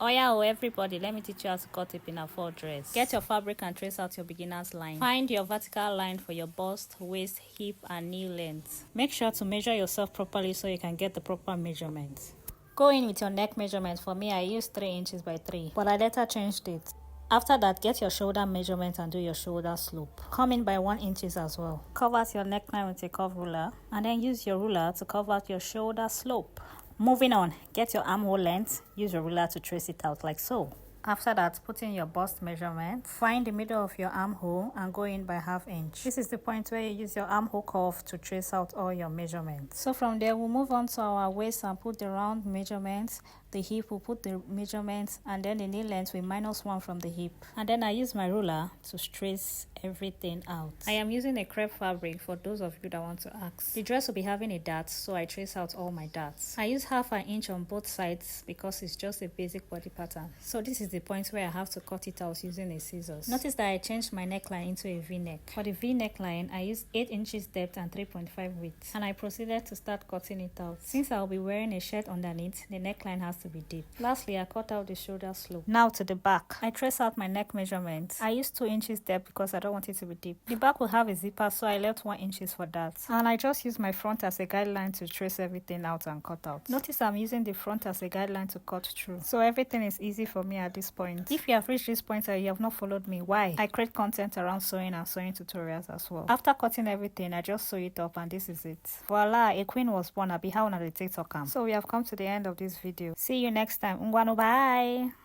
Oh yeah, everybody, let me teach you how to cut a pinafore dress. Get your fabric and trace out your beginner's line. Find your vertical line for your bust, waist, hip and knee length. Make sure to measure yourself properly so you can get the proper measurements. Go in with your neck measurement. For me, I used 3 inches by 3, but I later changed it. After that, get your shoulder measurement and do your shoulder slope. Come in by 1 inch as well. Cover out your neckline with a curve ruler and then use your ruler to cover out your shoulder slope. Moving on, get your armhole length. Use your ruler to trace it out like so. After that, put in your bust measurement. Find the middle of your armhole and go in by 1/2 inch. This is the point where you use your armhole curve to trace out all your measurements. So from there, we'll move on to our waist and put the round measurements. The hip, will put the measurements, and then the knee length, we -1 from the hip. And then I use my ruler to trace everything out. I am using a crepe fabric for those of you that want to ask. The dress will be having a dart, so I trace out all my darts. I use 1/2 inch on both sides because it's just a basic body pattern. So this is the point where I have to cut it out using a scissors. Notice that I changed my neckline into a V-neck. For the V neckline, I used 8 inches depth and 3.5 width, and I proceeded to start cutting it out. Since I'll be wearing a shirt underneath, the neckline has to be deep. Lastly, I cut out the shoulder slope. Now to the back. I trace out my neck measurements. I used 2 inches depth because I don't want it to be deep. The back will have a zipper, so I left 1 inch for that. And I just use my front as a guideline to trace everything out and cut out. Notice I'm using the front as a guideline to cut through, so everything is easy for me at this point. If you have reached this point and you have not followed me, why? I create content around sewing and sewing tutorials as well. After cutting everything, I just sew it up and this is it. Voila, a queen was born. Abi how na the TikTok am. So we have come to the end of this video. See you next time. Ungwano, bye.